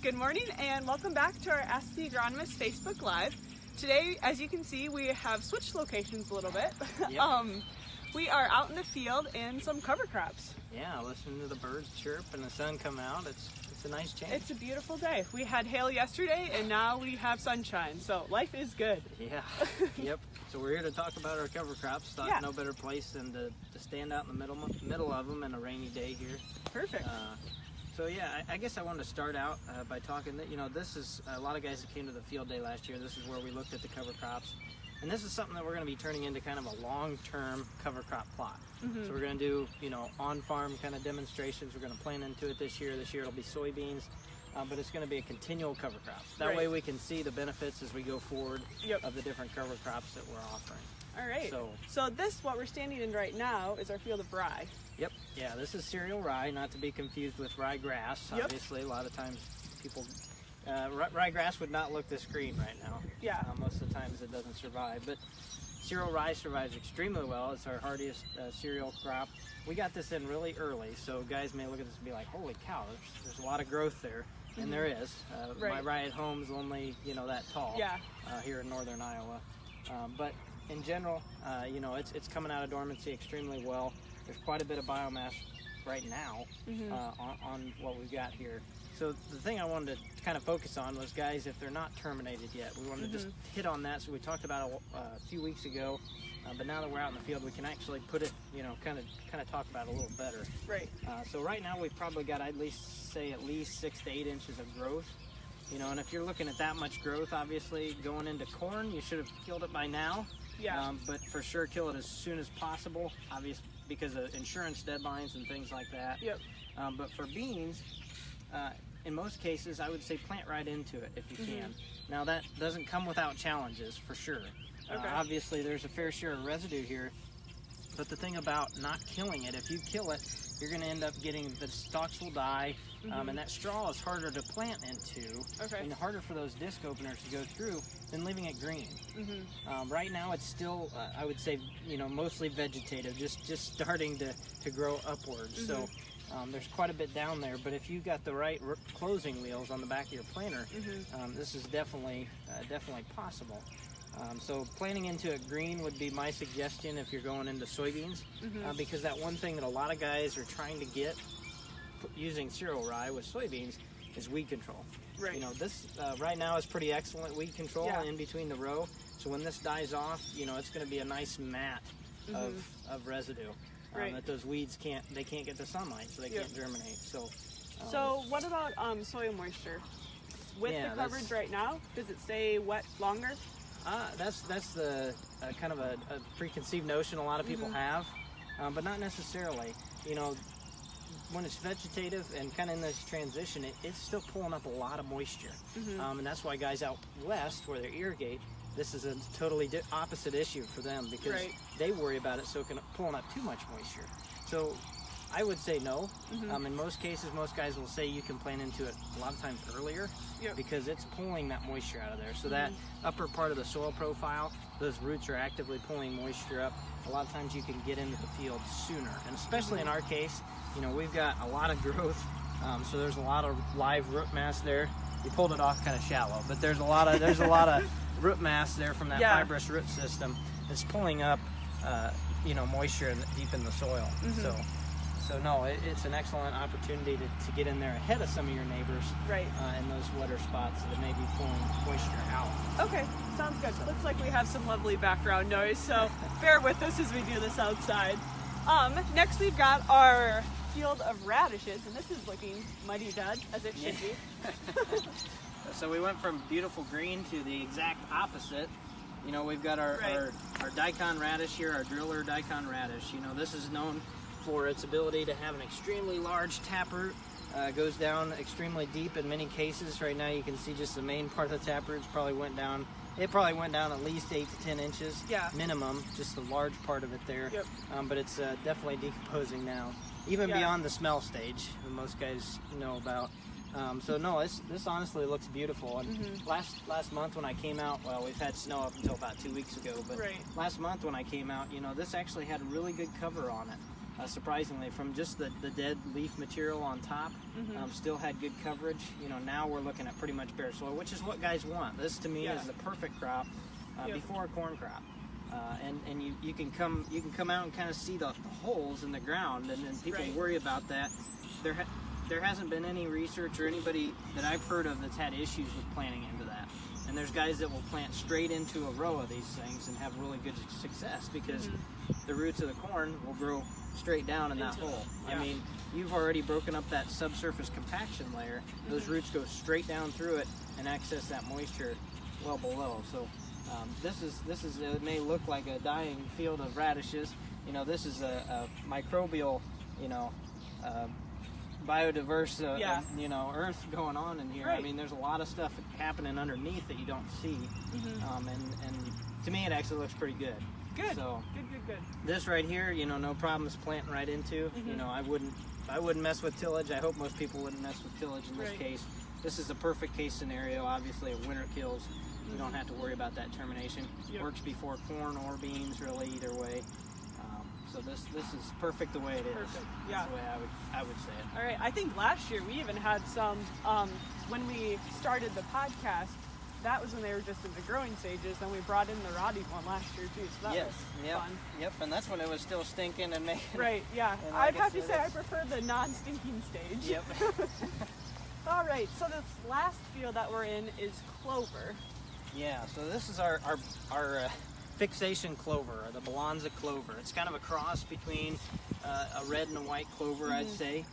Good morning and welcome back to our Ask the Agronomist Facebook Live. Today, as you can see, we have switched locations a little bit. Yep. We are out in the field in some cover crops. Yeah, listening to the birds chirp and the sun come out, it's a nice change. It's a beautiful day. We had hail yesterday and now we have sunshine, so life is good. Yeah, yep. So we're here to talk about our cover crops. Thought no better place than to stand out in the middle of them in a rainy day here. Perfect. So yeah, I guess I wanted to start out by talking that, this is a lot of guys that came to the field day last year. This is where we looked at the cover crops. And this is something that we're going to be turning into kind of a long-term cover crop plot. So we're going to do, on-farm kind of demonstrations. We're going to plant into it this year. This year it'll be soybeans, but it's going to be a continual cover crop. That way we can see the benefits as we go forward of the different cover crops that we're offering. All right. So this, what we're standing in right now, is our field of rye. Yep. Yeah, this is cereal rye, not to be confused with ryegrass. Obviously, a lot of times people, ryegrass would not look this green right now. Yeah. Most of the times it doesn't survive, but cereal rye survives extremely well. It's our hardiest cereal crop. We got this in really early, so guys may look at this and be like, holy cow, there's a lot of growth there. And there is. My rye at home is only, that tall here in northern Iowa. But in general, it's coming out of dormancy extremely well. There's quite a bit of biomass right now on what we've got here. So the thing I wanted to kind of focus on was, guys, if they're not terminated yet, we wanted to just hit on that. So we talked about it a few weeks ago, but now that we're out in the field, we can actually put it, kind of talk about it a little better. Right. So right now we've probably got at least 6 to 8 inches of growth. And if you're looking at that much growth, obviously going into corn, you should have killed it by now. Yeah. But for sure, kill it as soon as possible, obviously because of insurance deadlines and things like that. Yep. But for beans, in most cases, I would say plant right into it if you can. Now that doesn't come without challenges, for sure. Okay. Obviously, there's a fair share of residue here. But the thing about not killing it, if you kill it, you're going to end up getting, the stalks will die, and that straw is harder to plant into, and harder for those disc openers to go through than leaving it green. Right now it's still, I would say, mostly vegetative, just starting to grow upwards. So there's quite a bit down there, but if you've got the right closing wheels on the back of your planter, this is definitely possible. So planting into it green would be my suggestion if you're going into soybeans, because that one thing that a lot of guys are trying to get using cereal rye with soybeans is weed control. Right. This right now is pretty excellent weed control in between the row. So when this dies off, it's going to be a nice mat of residue that those weeds can't get the sunlight, so they can't germinate. So what about soil moisture? With the coverage right now, does it stay wet longer? That's the kind of a preconceived notion a lot of people have, but not necessarily. When it's vegetative and kind of in this transition, it's still pulling up a lot of moisture, and that's why guys out west where they irrigate, this is a totally opposite issue for them, because they worry about it pulling up too much moisture. So I would say no. In most cases, most guys will say you can plant into it a lot of times earlier because it's pulling that moisture out of there. So that upper part of the soil profile, those roots are actively pulling moisture up. A lot of times you can get into the field sooner. And especially in our case, we've got a lot of growth. So there's a lot of live root mass there. You pulled it off kind of shallow, but there's a lot of root mass there from that fibrous root system that's pulling up, moisture deep in the soil. So no, it's an excellent opportunity to get in there ahead of some of your neighbors in those wetter spots that may be pulling moisture out. Okay, sounds good. Looks like we have some lovely background noise, so bear with us as we do this outside. Next we've got our field of radishes, and this is looking mighty dead, as it should be. So we went from beautiful green to the exact opposite. We've got our daikon radish here, our driller daikon radish. This is known for its ability to have an extremely large taproot. Goes down extremely deep in many cases. Right now you can see just the main part of the taproot probably went down at least 8 to 10 inches minimum, just the large part of it there. But it's definitely decomposing now, even beyond the smell stage that most guys know about. So no, this honestly looks beautiful. And last month when I came out, well, we've had snow up until about 2 weeks ago, but last month when I came out, this actually had really good cover on it. surprisingly, from just the dead leaf material on top, still had good coverage. You know, now we're looking at pretty much bare soil, which is what guys want. This to me is the perfect crop before a corn crop. And you can come out and kind of see the holes in the ground, and people worry about that. There hasn't been any research or anybody that I've heard of that's had issues with planting into that. And there's guys that will plant straight into a row of these things and have really good success because the roots of the corn will grow straight down in that hole. I mean, you've already broken up that subsurface compaction layer. Those roots go straight down through it and access that moisture well below. So this is it may look like a dying field of radishes. You know, this is a microbial, you know, biodiverse, you know, earth going on in here. I mean, there's a lot of stuff happening underneath that you don't see, and to me, it actually looks pretty good. Good. So Good. This right here, you know, no problems planting right into. You know, I wouldn't mess with tillage. I hope most people wouldn't mess with tillage in this case. This is a perfect case scenario. Obviously, a winter kills. You don't have to worry about that termination. Works before corn or beans, really, either way. So this is perfect the way it is. Perfect. That's the way I would say it. All right. I think last year we even had some, when we started the podcast, that was when they were just in the growing stages. Then we brought in the rotting one last year too. So that was fun. Yep, and that's when it was still stinking and making. Right, yeah. I'd have to say I prefer the non-stinking stage. Yep. All right, so this last field that we're in is clover. Yeah, so this is our fixation clover, or the Balanza clover. It's kind of a cross between a red and a white clover, I'd say.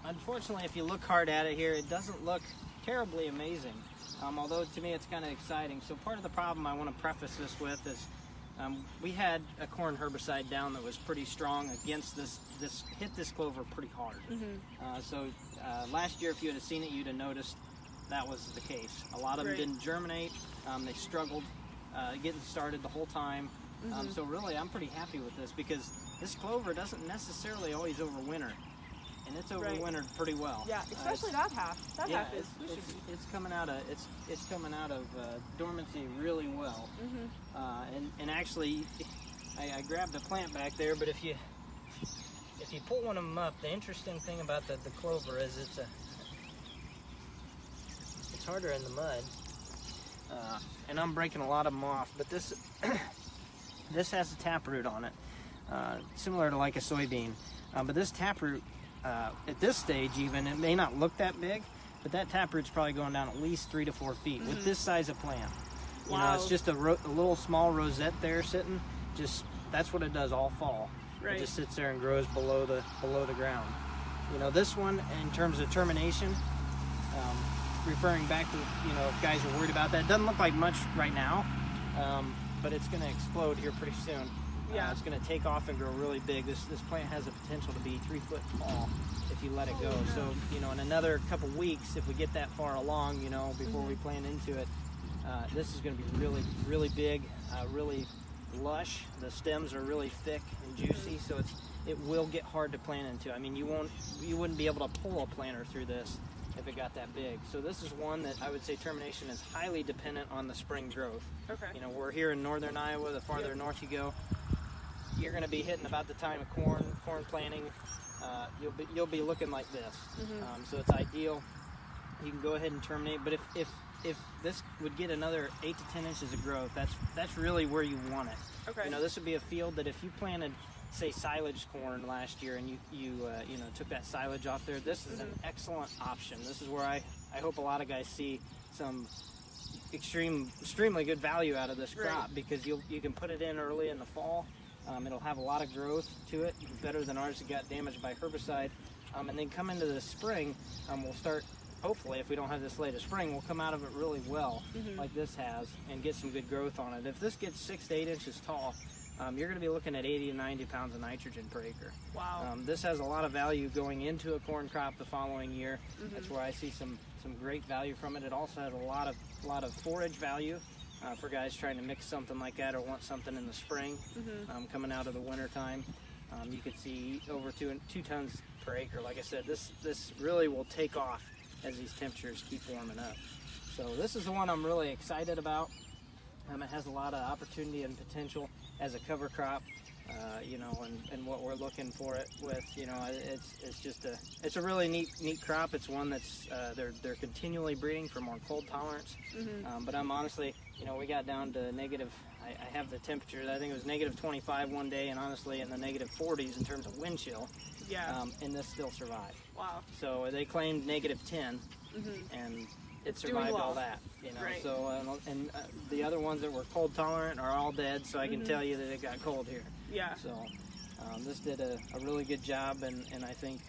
Unfortunately, if you look hard at it here, it doesn't look terribly amazing. Although to me it's kind of exciting. So part of the problem I want to preface this with is we had a corn herbicide down that was pretty strong against this hit this clover pretty hard. So last year, if you had seen it, you'd have noticed that was the case. A lot of them didn't germinate. They struggled getting started the whole time. So really, I'm pretty happy with this because this clover doesn't necessarily always overwinter, and it's overwintered pretty well. Yeah, especially that half. That half is. It's coming out of dormancy really well. And actually, I grabbed a plant back there, but if you pull one of them up, the interesting thing about the clover is it's harder in the mud. And I'm breaking a lot of them off, but this this has a taproot on it, similar to like a soybean. But this taproot, at this stage even, it may not look that big, but that taproot's probably going down at least 3 to 4 feet with this size of plant. You know, it's just a little small rosette there sitting. Just that's what it does all fall. It just sits there and grows below the ground. You know, this one in terms of termination. Referring back to, you know, if guys are worried about that, it doesn't look like much right now, but it's going to explode here pretty soon. It's going to take off and grow really big. This plant has the potential to be 3 foot tall if you let it go. So, you know, in another couple weeks, if we get that far along, you know, before we plant into it, this is going to be really, really big, really lush. The stems are really thick and juicy, so it will get hard to plant into. I mean, you wouldn't be able to pull a planter through this if it got that big. So this is one that I would say termination is highly dependent on the spring growth. You know, we're here in northern Iowa. The farther north you go, you're going to be hitting about the time of corn planting. You'll be looking like this. So it's ideal. You can go ahead and terminate. But if this would get another 8 to 10 inches of growth, that's really where you want it. You know, this would be a field that if you planted, say, silage corn last year, and you know, took that silage off there, this is an excellent option. This is where I hope a lot of guys see some extremely good value out of this crop, because you can put it in early in the fall. It'll have a lot of growth to it, better than ours that got damaged by herbicide. And then come into the spring, we'll start, hopefully, if we don't have this late of spring, we'll come out of it really well, like this has, and get some good growth on it. If this gets 6 to 8 inches tall, you're going to be looking at 80 to 90 pounds of nitrogen per acre. Wow. This has a lot of value going into a corn crop the following year. That's where I see some great value from it. It also has a lot of forage value for guys trying to mix something like that or want something in the spring coming out of the winter time. You could see over 2 tons per acre. Like I said, this really will take off as these temperatures keep warming up. So this is the one I'm really excited about. It has a lot of opportunity and potential as a cover crop, you know, and what we're looking for it with, you know, it's a really neat crop. It's one that's they're continually breeding for more cold tolerance. But I'm honestly, you know, we got down to negative. I have the temperature. I think it was negative 25 one day, and honestly, in the negative 40s in terms of wind chill. Yeah. And this still survived. Wow. So they claimed negative 10, and it survived all that. You know. Right. So the other ones that were cold tolerant are all dead. So I can tell you that it got cold here. Yeah. So this did a really good job, and I think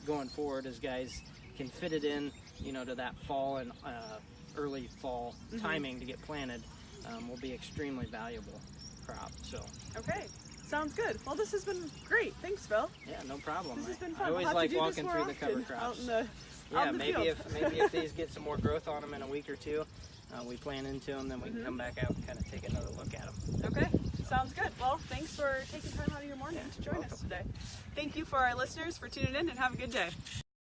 going forward, as guys can fit it in, you know, to that fall and early fall timing to get planted, will be extremely valuable crop. So. Okay. Sounds good. Well, this has been great. Thanks, Phil. Yeah, no problem. This has been fun. I always We'll like walking through the cover out crops. in the Yeah, the maybe field. if these get some more growth on them in a week or two, we plant into them, then we can come back out and kind of take another look at them. Okay, sounds good. Well, thanks for taking time out of your morning to join us today. Thank you for our listeners for tuning in, and have a good day.